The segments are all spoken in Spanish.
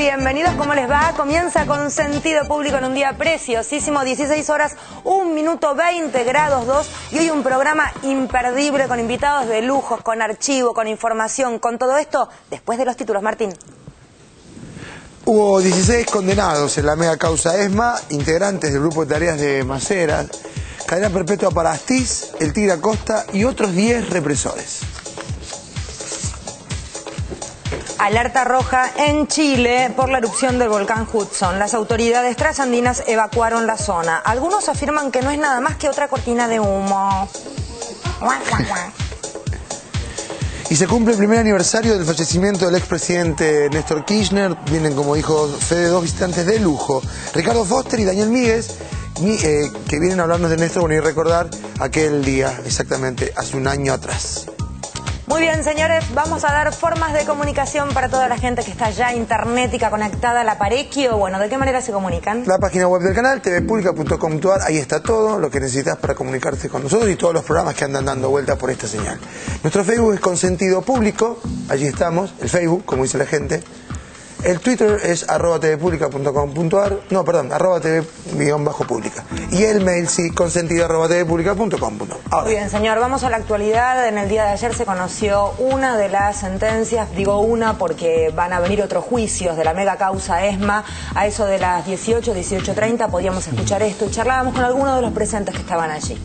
bienvenidos, ¿cómo les va? Comienza con Sentido Público en un día preciosísimo, 16 horas, 1 minuto 20 grados 2, y hoy un programa imperdible con invitados de lujo, con archivo, con información, con todo esto, después de los títulos, Martín. Hubo 16 condenados en la mega causa ESMA, integrantes del grupo de tareas de Maceras, cadena perpetua para Astiz, el Tigre Acosta y otros 10 represores. Alerta roja en Chile por la erupción del volcán Hudson. Las autoridades trasandinas evacuaron la zona. Algunos afirman que no es nada más que otra cortina de humo. Y se cumple el primer aniversario del fallecimiento del expresidente Néstor Kirchner. Vienen como hijos Fede dos visitantes de lujo, Ricardo Foster y Daniel Míguez, que vienen a hablarnos de Néstor, bueno, y recordar aquel día, exactamente hace un año atrás. Muy bien, señores, vamos a dar formas de comunicación para toda la gente que está ya internetica conectada a la Parequio. Bueno, ¿de qué manera se comunican? La página web del canal, tvpublica.com.ar, ahí está todo lo que necesitas para comunicarte con nosotros y todos los programas que andan dando vuelta por esta señal. Nuestro Facebook es con Sentido Público, allí estamos, el Facebook, como dice la gente. El Twitter es @tvpublica.com.ar, no, perdón, @tv_publica. Y el mail sí, consentido@tvpublica.com.ar. Muy bien, señor, vamos a la actualidad. En el día de ayer se conoció una de las sentencias, digo una porque van a venir otros juicios de la mega causa ESMA. A eso de las 18:30 podíamos escuchar esto y charlábamos con algunos de los presentes que estaban allí.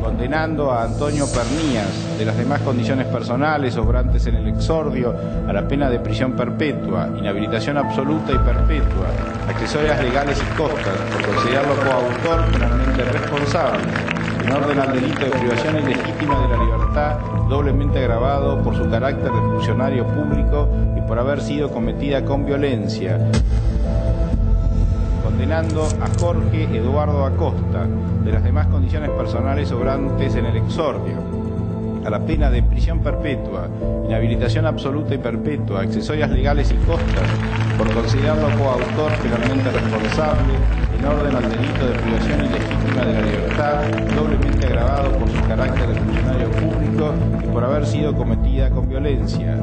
Condenando a Antonio Pernías de las demás condiciones personales obrantes en el exordio a la pena de prisión perpetua, inhabilitación absoluta y perpetua, accesorias legales y costas, por considerarlo coautor penalmente responsable, en orden al delito de privación ilegítima de la libertad, doblemente agravado por su carácter de funcionario público y por haber sido cometida con violencia. Condenando a Jorge Eduardo Acosta, de las demás condiciones personales obrantes en el exordio, a la pena de prisión perpetua, inhabilitación absoluta y perpetua, accesorias legales y costas, por considerarlo coautor penalmente responsable, en orden al delito de privación ilegítima de la libertad, doblemente agravado por su carácter de funcionario público y por haber sido cometida con violencia.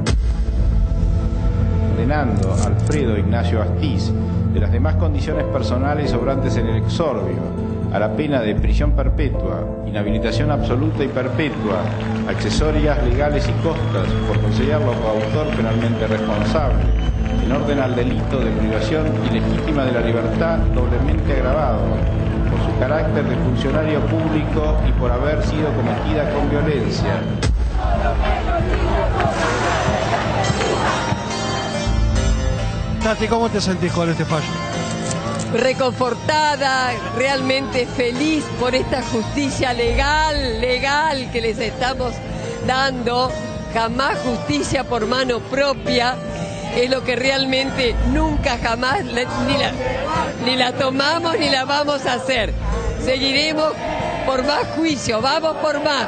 Condenando a Alfredo Ignacio Astiz, de las demás condiciones personales obrantes en el exordio, a la pena de prisión perpetua, inhabilitación absoluta y perpetua, accesorias legales y costas, por considerarlo coautor penalmente responsable, en orden al delito de privación ilegítima de la libertad, doblemente agravado, por su carácter de funcionario público y por haber sido cometida con violencia. Tati, ¿cómo te sentís con este fallo? Reconfortada, realmente feliz por esta justicia legal que les estamos dando. Jamás justicia por mano propia, es lo que realmente nunca jamás ni la tomamos ni la vamos a hacer. Seguiremos por más juicio, vamos por más.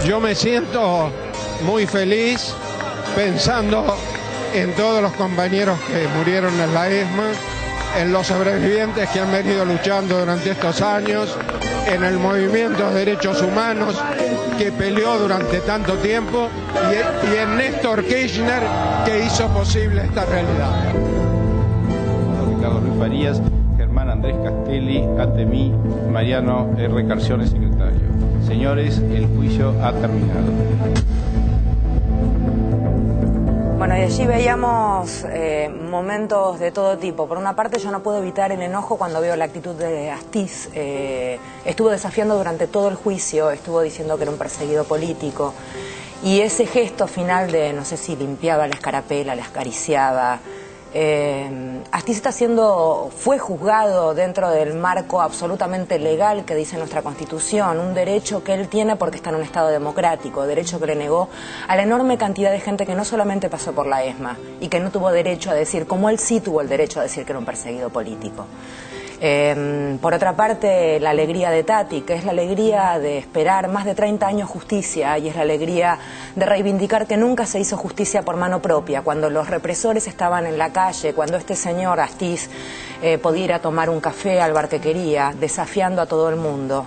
Yo me siento muy feliz pensando en todos los compañeros que murieron en la ESMA, en los sobrevivientes que han venido luchando durante estos años, en el movimiento de derechos humanos que peleó durante tanto tiempo y en Néstor Kirchner que hizo posible esta realidad. Ricardo Luis Farías, Germán Andrés Castelli, ante mí, Mariano R. Carcione, secretario. Señores, el juicio ha terminado. Bueno, y allí veíamos momentos de todo tipo. Por una parte, yo no puedo evitar el enojo cuando veo la actitud de Astiz. Estuvo desafiando durante todo el juicio, estuvo diciendo que era un perseguido político. Y ese gesto final de, no sé si limpiaba la escarapela, la acariciaba. Astiz fue juzgado dentro del marco absolutamente legal que dice nuestra Constitución, un derecho que él tiene porque está en un Estado democrático, derecho que le negó a la enorme cantidad de gente que no solamente pasó por la ESMA y que no tuvo derecho a decir, como él sí tuvo el derecho a decir que era un perseguido político. Por otra parte, la alegría de Tati, que es la alegría de esperar más de 30 años justicia, y es la alegría de reivindicar que nunca se hizo justicia por mano propia, cuando los represores estaban en la calle, cuando este señor Astiz podía ir a tomar un café al bar que quería, desafiando a todo el mundo.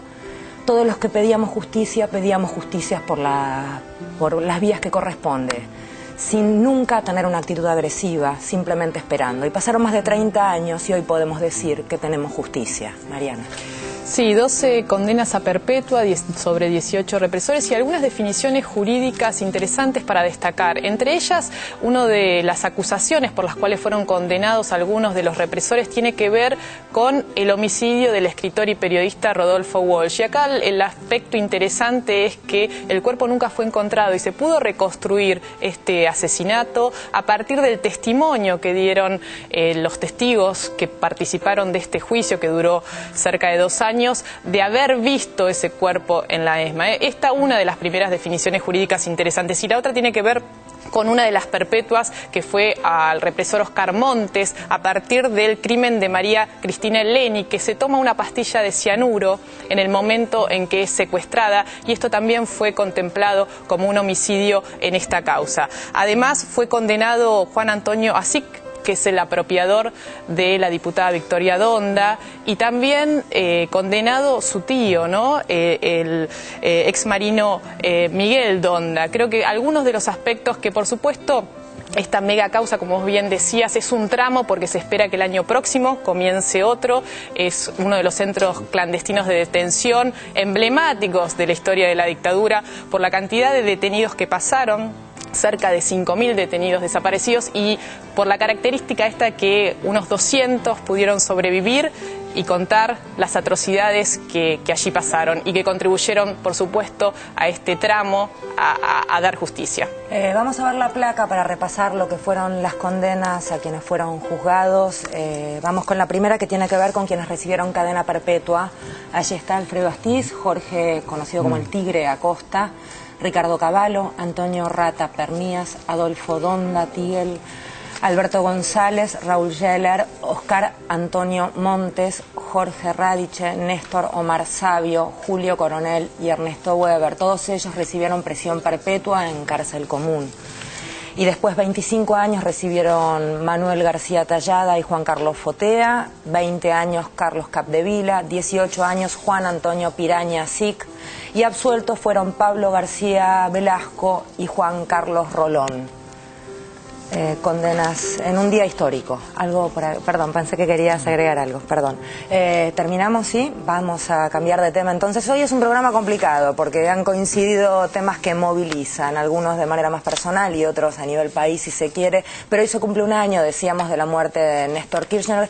Todos los que pedíamos justicia por las vías que corresponde, sin nunca tener una actitud agresiva, simplemente esperando. Y pasaron más de 30 años y hoy podemos decir que tenemos justicia. Mariana. Sí, 12 condenas a perpetua sobre 18 represores y algunas definiciones jurídicas interesantes para destacar. Entre ellas, una de las acusaciones por las cuales fueron condenados algunos de los represores tiene que ver con el homicidio del escritor y periodista Rodolfo Walsh. Y acá el aspecto interesante es que el cuerpo nunca fue encontrado y se pudo reconstruir este asesinato a partir del testimonio que dieron los testigos que participaron de este juicio que duró cerca de 2 años, de haber visto ese cuerpo en la ESMA. Esta una de las primeras definiciones jurídicas interesantes, y la otra tiene que ver con una de las perpetuas que fue al represor Oscar Montes a partir del crimen de María Cristina Eleni, que se toma una pastilla de cianuro en el momento en que es secuestrada, y esto también fue contemplado como un homicidio en esta causa. Además, fue condenado Juan Antonio Asic, que es el apropiador de la diputada Victoria Donda, y también condenado su tío, ¿no? El exmarino Miguel Donda. Creo que algunos de los aspectos que, por supuesto, esta mega causa, como vos bien decías, es un tramo porque se espera que el año próximo comience otro. Es uno de los centros clandestinos de detención emblemáticos de la historia de la dictadura por la cantidad de detenidos que pasaron. Cerca de 5.000 detenidos desaparecidos, y por la característica esta que unos 200 pudieron sobrevivir y contar las atrocidades que allí pasaron y que contribuyeron, por supuesto, a este tramo a dar justicia. Vamos a ver la placa para repasar lo que fueron las condenas a quienes fueron juzgados. Vamos con la primera, que tiene que ver con quienes recibieron cadena perpetua. Allí está Alfredo Astiz, Jorge, conocido como el Tigre Acosta, Ricardo Cavallo, Antonio Rata Pernías, Adolfo Donda Tiguel, Alberto González, Raúl Geller, Oscar Antonio Montes, Jorge Radiche, Néstor Omar Sabio, Julio Coronel y Ernesto Weber. Todos ellos recibieron prisión perpetua en cárcel común. Y después 25 años recibieron Manuel García Tallada y Juan Carlos Fotea, 20 años Carlos Capdevila, 18 años Juan Antonio Piraña Sic, y absueltos fueron Pablo García Velasco y Juan Carlos Rolón. Condenas en un día histórico. Algo perdón, pensé que querías agregar algo, perdón. Terminamos, sí, vamos a cambiar de tema. Entonces, hoy es un programa complicado porque han coincidido temas que movilizan, algunos de manera más personal y otros a nivel país, si se quiere, pero hoy se cumple un año, decíamos, de la muerte de Néstor Kirchner.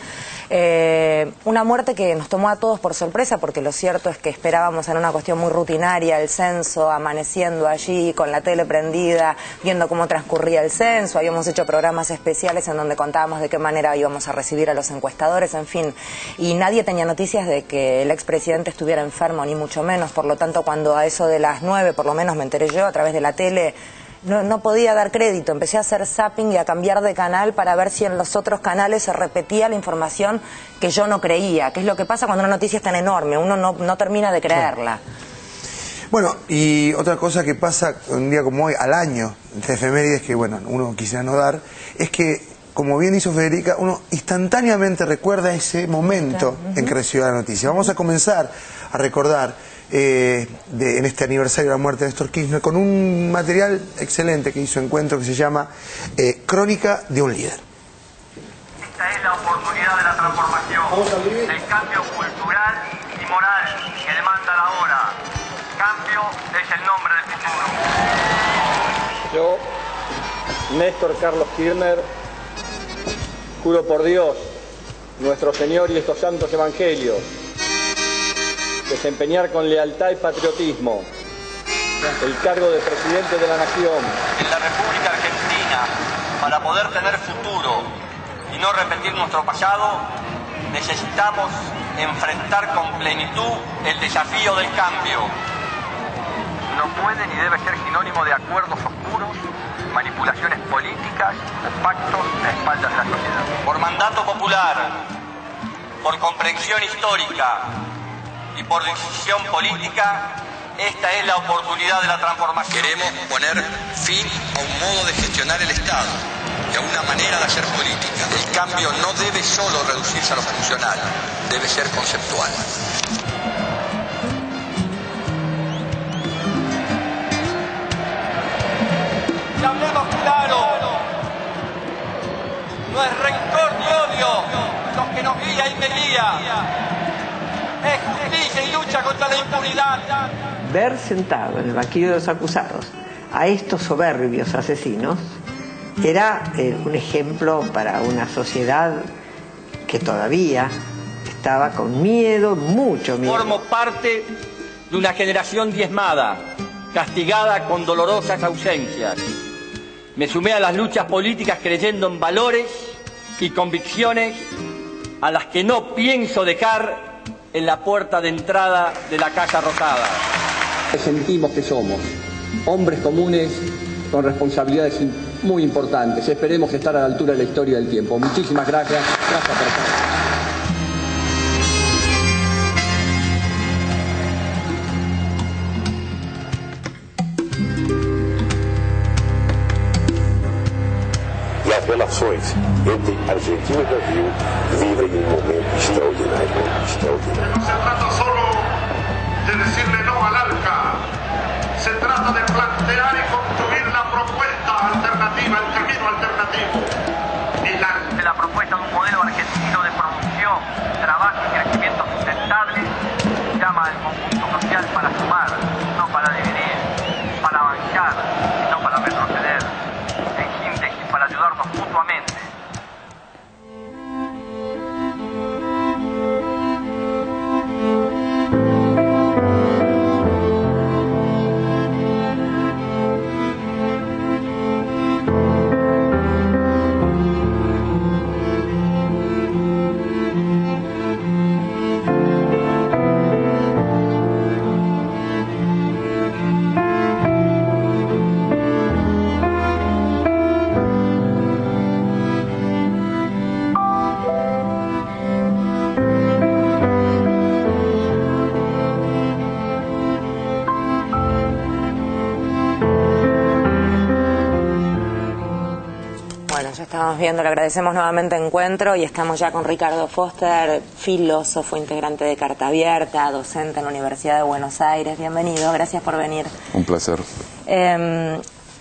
Una muerte que nos tomó a todos por sorpresa, porque lo cierto es que esperábamos en una cuestión muy rutinaria el censo, amaneciendo allí con la tele prendida, viendo cómo transcurría el censo. Habíamos hecho programas especiales en donde contábamos de qué manera íbamos a recibir a los encuestadores, en fin, y nadie tenía noticias de que el expresidente estuviera enfermo, ni mucho menos. Por lo tanto, cuando a eso de las 9, por lo menos me enteré yo a través de la tele, no podía dar crédito. Empecé a hacer zapping y a cambiar de canal para ver si en los otros canales se repetía la información que yo no creía, que es lo que pasa cuando una noticia es tan enorme, uno no termina de creerla. Bueno, y otra cosa que pasa un día como hoy, al año, de efemérides, que bueno, uno quisiera no dar, es que, como bien hizo Federica, uno instantáneamente recuerda ese momento en que recibió la noticia. Vamos a comenzar a recordar en este aniversario de la muerte de Néstor Kirchner con un material excelente que hizo Encuentro, que se llama Crónica de un líder. Esta es la oportunidad de la transformación, del cambio cultural y moral que demanda la hora. Cambio es el nombre del futuro. Yo, Néstor Carlos Kirchner, juro por Dios, nuestro Señor y estos santos evangelios, desempeñar con lealtad y patriotismo el cargo de presidente de la Nación en la República Argentina, para poder tener futuro y no repetir nuestro pasado, necesitamos enfrentar con plenitud el desafío del cambio. No puede ni debe ser sinónimo de acuerdos oscuros, manipulaciones políticas o pactos a espaldas de la sociedad. Por mandato popular, por comprensión histórica y por decisión política, esta es la oportunidad de la transformación. Queremos poner fin a un modo de gestionar el Estado y a una manera de hacer política. El cambio no debe solo reducirse a lo funcional, debe ser conceptual. Y hablemos claro, no es rencor ni odio lo que nos guía y me guía, es justicia y lucha contra la impunidad. Ver sentado en el banquillo de los acusados a estos soberbios asesinos era un ejemplo para una sociedad que todavía estaba con miedo, mucho miedo. Formo parte de una generación diezmada, castigada con dolorosas ausencias. Me sumé a las luchas políticas creyendo en valores y convicciones a las que no pienso dejar en la puerta de entrada de la Casa Rosada. Sentimos que somos hombres comunes con responsabilidades muy importantes. Esperemos estar a la altura de la historia del tiempo. Muchísimas gracias. Gracias por estar. As relações entre Argentina e Brasil vivem um momento extraordinário. No se trata solo de decirle no al ALCA, se trata de plantear y construir la propuesta alternativa, el camino alternativo. De la propuesta de un modelo argentino de producción, trabajo y crecimiento sustentable, llama al conjunto social para sumar, no para dividir, para avanzar, no para retroceder. En síntesis, para ayudarnos mutuamente. Estamos viendo, le agradecemos nuevamente Encuentro y estamos ya con Ricardo Foster, filósofo, integrante de Carta Abierta, docente en la Universidad de Buenos Aires. Bienvenido, gracias por venir. Un placer.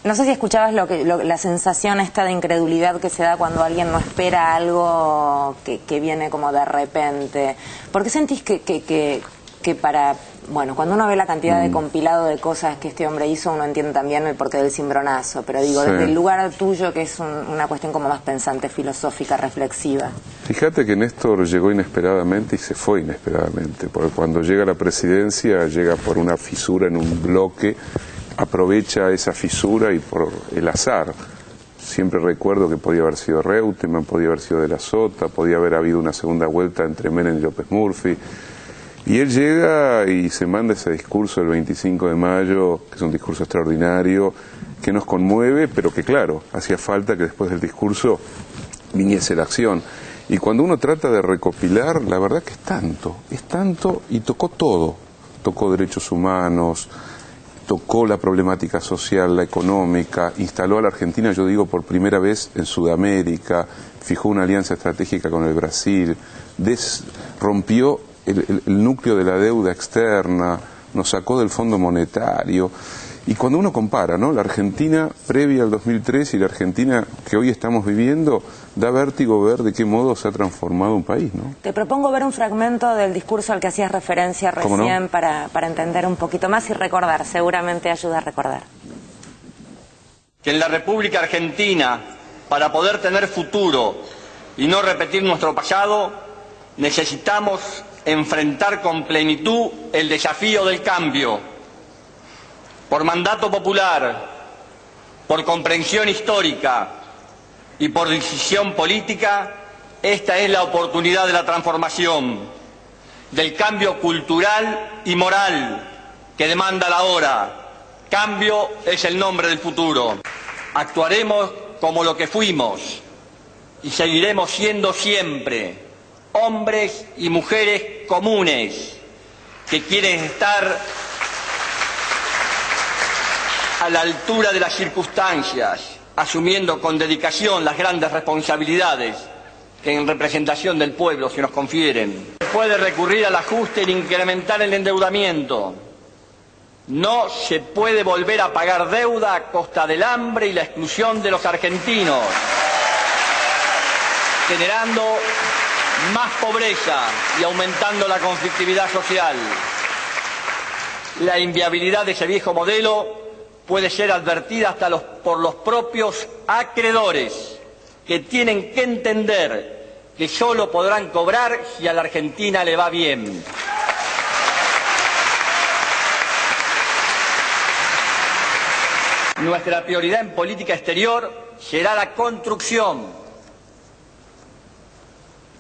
No sé si escuchabas la sensación esta de incredulidad que se da cuando alguien no espera algo que viene como de repente. ¿Por qué sentís que para... Bueno, cuando uno ve la cantidad de compilado de cosas que este hombre hizo, uno entiende también el porqué del cimbronazo, pero digo, sí, desde el lugar tuyo, que es una cuestión como más pensante, filosófica, reflexiva. Fíjate que Néstor llegó inesperadamente y se fue inesperadamente, porque cuando llega a la presidencia, llega por una fisura en un bloque, aprovecha esa fisura y por el azar. Siempre recuerdo que podía haber sido Reutemann, podía haber sido de la Sota, podía haber habido una segunda vuelta entre Menem y López Murphy. Y él llega y se manda ese discurso el 25 de mayo, que es un discurso extraordinario, que nos conmueve, pero que claro, hacía falta que después del discurso viniese la acción. Y cuando uno trata de recopilar, la verdad que es tanto y tocó todo. Tocó derechos humanos, tocó la problemática social, la económica, instaló a la Argentina, yo digo, por primera vez en Sudamérica, fijó una alianza estratégica con el Brasil, rompió el núcleo de la deuda externa, nos sacó del Fondo Monetario. Y cuando uno compara, ¿no?, la Argentina previa al 2003 y la Argentina que hoy estamos viviendo, da vértigo ver de qué modo se ha transformado un país, ¿no? Te propongo ver un fragmento del discurso al que hacías referencia recién, ¿no?, para entender un poquito más y recordar, seguramente ayuda a recordar. Que en la República Argentina, para poder tener futuro y no repetir nuestro pasado, necesitamos enfrentar con plenitud el desafío del cambio. Por mandato popular, por comprensión histórica y por decisión política, esta es la oportunidad de la transformación, del cambio cultural y moral que demanda la hora. Cambio es el nombre del futuro. Actuaremos como lo que fuimos y seguiremos siendo siempre hombres y mujeres comunes que quieren estar a la altura de las circunstancias, asumiendo con dedicación las grandes responsabilidades que en representación del pueblo se nos confieren. Se puede recurrir al ajuste e incrementar el endeudamiento. No se puede volver a pagar deuda a costa del hambre y la exclusión de los argentinos, generando más pobreza y aumentando la conflictividad social. La inviabilidad de ese viejo modelo puede ser advertida hasta por los propios acreedores, que tienen que entender que solo podrán cobrar si a la Argentina le va bien. Nuestra prioridad en política exterior será la construcción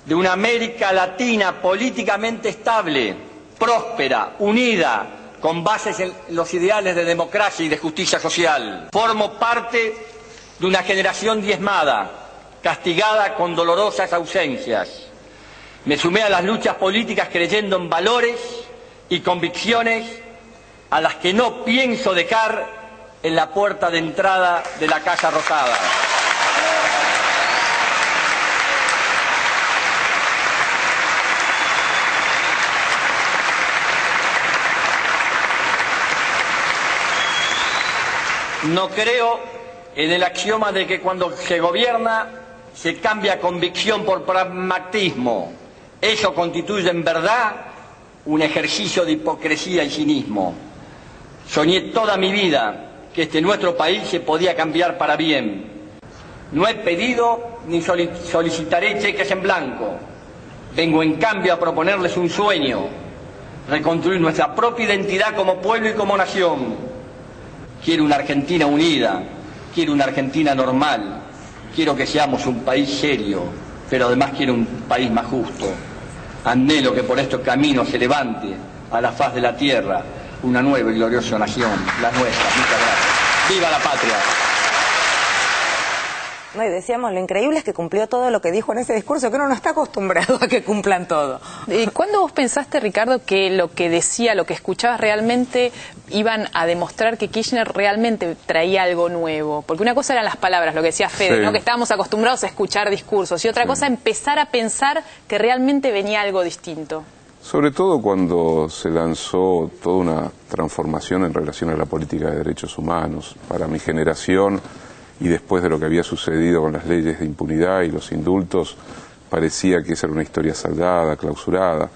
de una América Latina políticamente estable, próspera, unida, con bases en los ideales de democracia y de justicia social. Formo parte de una generación diezmada, castigada con dolorosas ausencias. Me sumé a las luchas políticas creyendo en valores y convicciones a las que no pienso dejar en la puerta de entrada de la Casa Rosada. No creo en el axioma de que cuando se gobierna se cambia convicción por pragmatismo. Eso constituye en verdad un ejercicio de hipocresía y cinismo. Soñé toda mi vida que nuestro país se podía cambiar para bien. No he pedido ni solicitaré cheques en blanco. Vengo en cambio a proponerles un sueño: reconstruir nuestra propia identidad como pueblo y como nación. Quiero una Argentina unida, quiero una Argentina normal, quiero que seamos un país serio, pero además quiero un país más justo. Anhelo que por estos caminos se levante a la faz de la tierra una nueva y gloriosa nación, la nuestra. Muchas gracias. ¡Viva la patria! No, y decíamos, lo increíble es que cumplió todo lo que dijo en ese discurso, que uno no está acostumbrado a que cumplan todo. ¿Cuándo vos pensaste, Ricardo, que lo que decía, lo que escuchabas realmente iban a demostrar que Kirchner realmente traía algo nuevo? Porque una cosa eran las palabras, lo que decía Fede, sí, ¿no? Que estábamos acostumbrados a escuchar discursos, y otra cosa empezar a pensar que realmente venía algo distinto. Sobre todo cuando se lanzó toda una transformación en relación a la política de derechos humanos. Para mi generación, y después de lo que había sucedido con las leyes de impunidad y los indultos, parecía que esa era una historia saldada, clausurada.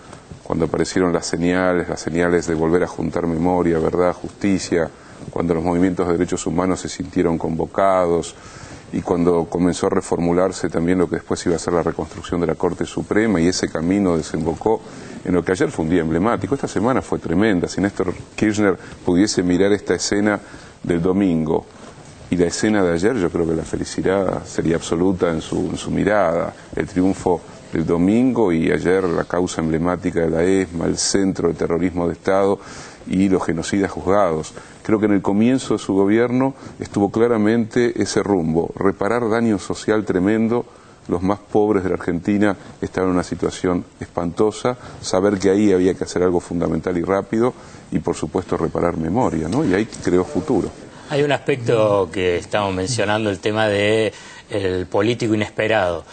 Cuando aparecieron las señales de volver a juntar memoria, verdad, justicia, cuando los movimientos de derechos humanos se sintieron convocados, y cuando comenzó a reformularse también lo que después iba a ser la reconstrucción de la Corte Suprema, y ese camino desembocó en lo que ayer fue un día emblemático. Esta semana fue tremenda. Si Néstor Kirchner pudiese mirar esta escena del domingo y la escena de ayer, yo creo que la felicidad sería absoluta en su mirada. El triunfo del domingo y ayer la causa emblemática de la ESMA, el centro de terrorismo de Estado y los genocidas juzgados. Creo que en el comienzo de su gobierno estuvo claramente ese rumbo: reparar daño social tremendo. Los más pobres de la Argentina estaban en una situación espantosa, saber que ahí había que hacer algo fundamental y rápido, y por supuesto reparar memoria, ¿no? Y ahí creó futuro. Hay un aspecto que estamos mencionando, el tema del político inesperado.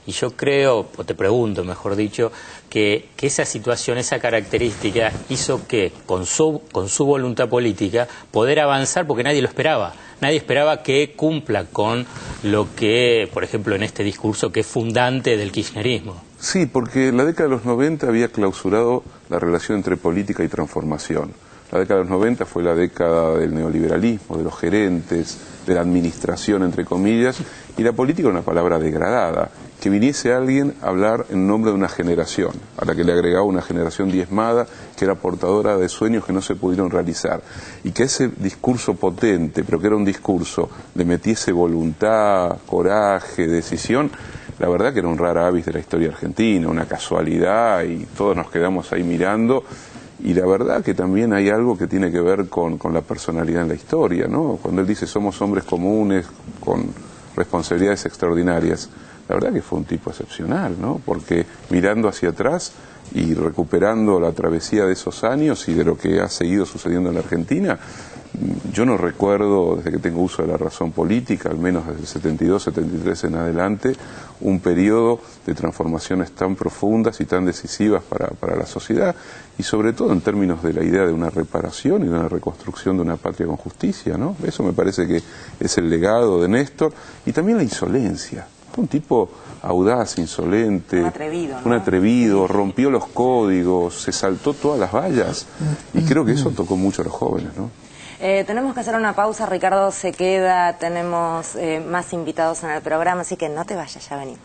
Y yo creo, o te pregunto, mejor dicho, que esa situación, esa característica hizo que con su voluntad política poder avanzar, porque nadie lo esperaba. Nadie esperaba que cumpla con lo que, por ejemplo, en este discurso que es fundante del kirchnerismo. Sí, porque la década de los 90 había clausurado la relación entre política y transformación. La década de los 90 fue la década del neoliberalismo, de los gerentes, de la administración, entre comillas, y la política era una palabra degradada. Que viniese alguien a hablar en nombre de una generación, a la que le agregaba una generación diezmada, que era portadora de sueños que no se pudieron realizar, y que ese discurso potente, pero que era un discurso, le metiese voluntad, coraje, decisión. La verdad que era un rara avis de la historia argentina, una casualidad, y todos nos quedamos ahí mirando. Y la verdad que también hay algo que tiene que ver con la personalidad en la historia, ¿no? Cuando él dice somos hombres comunes, con responsabilidades extraordinarias. La la verdad que fue un tipo excepcional, ¿no? Porque mirando hacia atrás y recuperando la travesía de esos años y de lo que ha seguido sucediendo en la Argentina, yo no recuerdo, desde que tengo uso de la razón política, al menos desde el 72, 73 en adelante, un periodo de transformaciones tan profundas y tan decisivas para la sociedad, y sobre todo en términos de la idea de una reparación y de una reconstrucción de una patria con justicia, ¿no? Eso me parece que es el legado de Néstor, y también la insolencia. Un tipo audaz, insolente, un atrevido, rompió los códigos, se saltó todas las vallas, y creo que eso tocó mucho a los jóvenes, ¿no? Tenemos que hacer una pausa, Ricardo se queda, tenemos más invitados en el programa, así que no te vayas, ya venimos.